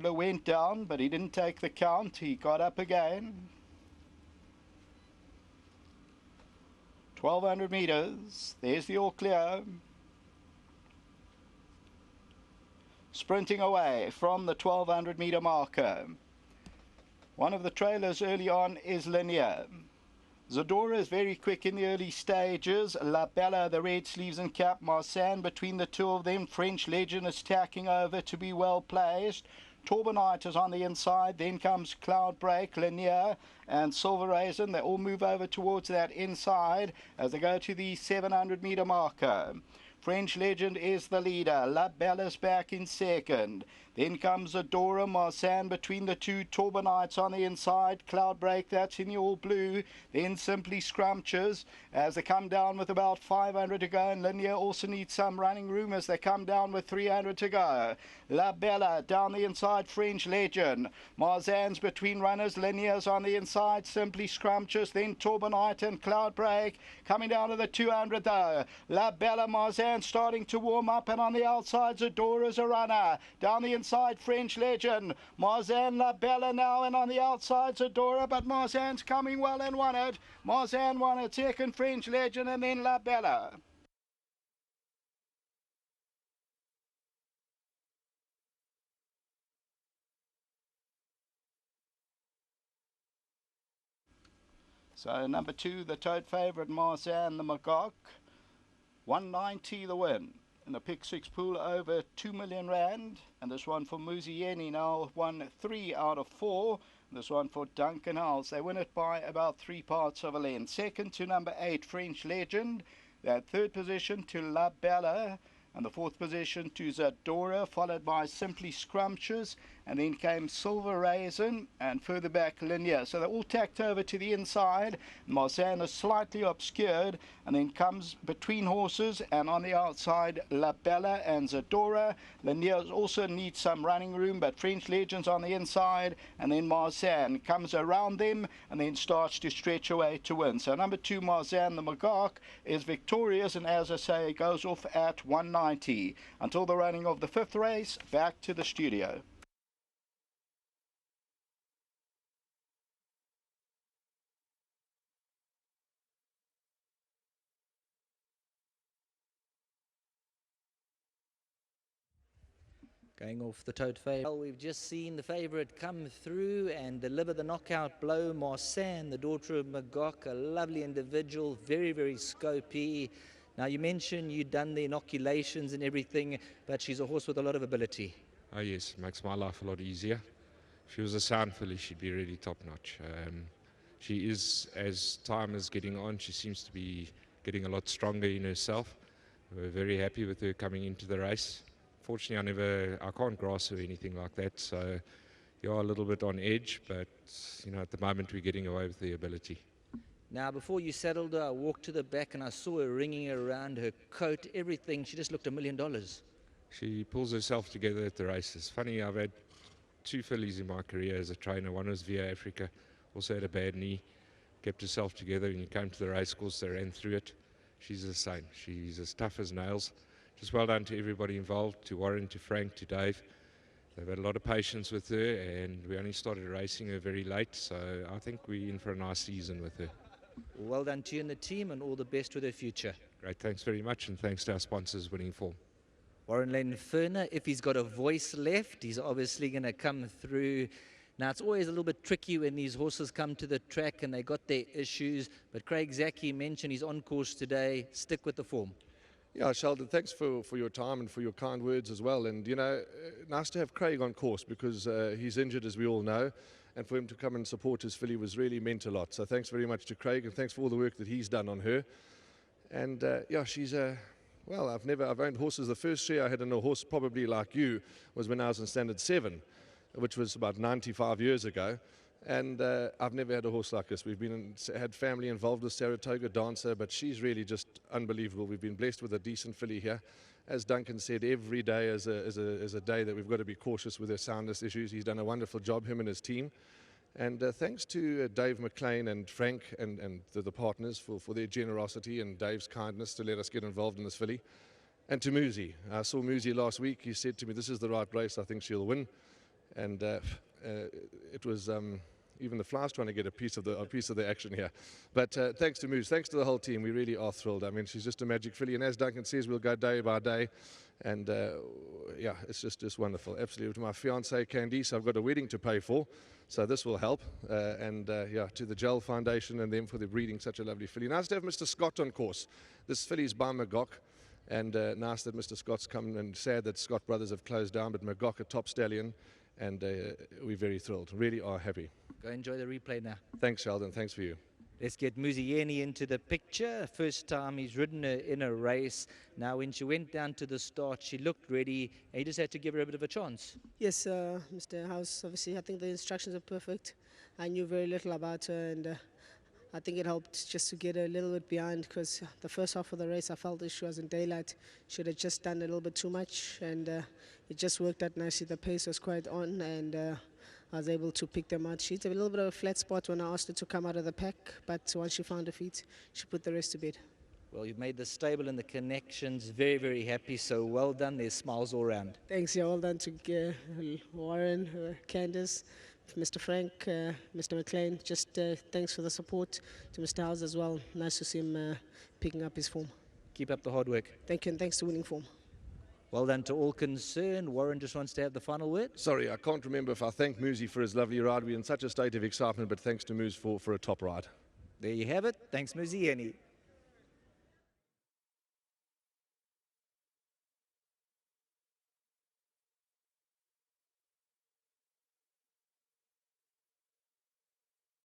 Binocular went down, but he didn't take the count. He got up again. 1200 meters. There's the all clear. Sprinting away from the 1200 meter marker. One of the trailers early on is Linear. Zadora is very quick in the early stages. La Bella, the red sleeves and cap, MARSANNE between the two of them. French Legend is tacking over to be well placed. Turbinite is on the inside. Then comes Cloudbreak, Linear and Silver Raisin. They all move over towards that inside as they go to the 700 meter marker. French Legend is the leader. La Bella's back in second. Then comes Adora, MARSANNE between the two. Turbinites on the inside. Cloudbreak, that's in the all blue. Then Simply Scrumptious as they come down with about 500 to go. And Linear also needs some running room as they come down with 300 to go. La Bella down the inside. French Legend. MARSANNE's between runners. Linear's on the inside. Simply Scrumptious. Then Turbinite and Cloudbreak coming down to the 200 though. La Bella, MARSANNE starting to warm up, and on the outside Zadora's a runner. Down the inside French Legend, MARSANNE, La Bella now, and on the outside Zadora, but MARSANNE's coming well and won it. MARSANNE won it, second French Legend, and then La Bella. So number 2, the tote favourite MARSANNE, the Magog. 190 the win. In the pick 6 pool, over 2 million rand. And this one for Muzieni now won 3 out of 4. This one for Duncan Howells. They win it by about 3 parts of a length. Second to number 8, French Legend. That third position to La Bella. And the fourth position to Zadora, followed by Simply Scrumptious, and then came Silver Raisin, and further back Linear. So they're all tacked over to the inside. MARSANNE is slightly obscured, and then comes between horses, and on the outside La Bella and Zadora. Linear also needs some running room, but French Legends on the inside, and then MARSANNE comes around them, and then starts to stretch away to win. So number 2, MARSANNE, the Magog, is victorious, and as I say, goes off at 190. Until the running of the 5th race, back to the studio. Going off the tote favourite. Well, we've just seen the favourite come through and deliver the knockout blow. MARSANNE, the daughter of Magog, a lovely individual, very, very scopy. Now, you mentioned you'd done the inoculations and everything, but she's a horse with a lot of ability. Oh yes, it makes my life a lot easier. If she was a sound filly, she'd be really top-notch. She is, as time is getting on, she seems to be getting a lot stronger in herself. We're very happy with her coming into the race. Fortunately, I can't grass her or anything like that, so you are a little bit on edge, but at the moment we're getting away with the ability. Now, before you saddled her, I walked to the back and I saw her ringing around her coat, everything. She just looked $1 million. She pulls herself together at the races. Funny, I've had 2 fillies in my career as a trainer. One was via Africa, also had a bad knee, kept herself together. When you came to the race course, they ran through it. She's the same. She's as tough as nails. Just well done to everybody involved, to Warren, to Frank, to Dave. They've had a lot of patience with her, and we only started racing her very late, so I think we're in for a nice season with her. Well done to you and the team, and all the best with her future. Great, thanks very much, and thanks to our sponsors, Winning Form. Warren Lenferner, if he's got a voice left, he's obviously going to come through. Now, it's always a little bit tricky when these horses come to the track and they got their issues, but Craig Zaki mentioned he's on course today. Stick with the form. Yeah, Sheldon, thanks for your time and for your kind words as well. And, nice to have Craig on course because he's injured, as we all know. And for him to come and support his filly was really meant a lot. So thanks very much to Craig, and thanks for all the work that he's done on her. And, she's well, I've owned horses. The first share I had in a horse, probably like you, was when I was in Standard 7, which was about 95 years ago. And I've never had a horse like this. We've had family involved with Saratoga Dancer, but she's really just unbelievable. We've been blessed with a decent filly here. As Duncan said, every day is a day that we've got to be cautious with her soundness issues. He's done a wonderful job, him and his team. And thanks to Dave McLean and Frank and the partners for their generosity and Dave's kindness to let us get involved in this filly. And to Muzi. I saw Muzi last week. He said to me, this is the right race. I think she'll win. and it was even the flies trying to get a piece of the action here. But thanks to Moose, thanks to the whole team, we really are thrilled. I mean, she's just a magic filly, and as Duncan says, we'll go day by day, and yeah, it's just wonderful. Absolutely. To my fiancée Candice, I've got a wedding to pay for, so this will help. And yeah, to the Gel Foundation and them for the breeding such a lovely filly. Nice to have Mr. Scott on course. This filly's by McGock. And nice that Mr. Scott's come, and sad that Scott Brothers have closed down, but McGock a top stallion, and we're very thrilled, really are happy. Go enjoy the replay now. Thanks, Sheldon, thanks for you. Let's get Muzieni into the picture. First time he's ridden her in a race. Now when she went down to the start, she looked ready, and he just had to give her a bit of a chance. Yes, Mr. House, obviously I think the instructions are perfect. I knew very little about her, and I think it helped just to get a little bit behind, because the first half of the race I felt that she was in daylight. She had just done a little bit too much, and it just worked out nicely. The pace was quite on, and I was able to pick them out. She had a little bit of a flat spot when I asked her to come out of the pack, but once she found her feet, she put the rest to bed. Well, you've made the stable and the connections very, very happy, so well done. There's smiles all around. Thanks, yeah, well done to Warren, Candace, Mr. Frank, Mr. McLean. Just thanks for the support to Mr. House as well. Nice to see him picking up his form. Keep up the hard work. Thank you, and thanks to winning form. Well done to all concerned. Warren just wants to have the final word. Sorry, I can't remember if I thanked Moosey for his lovely ride. We're in such a state of excitement, but thanks to Moose for a top ride. There you have it. Thanks, Muzieni.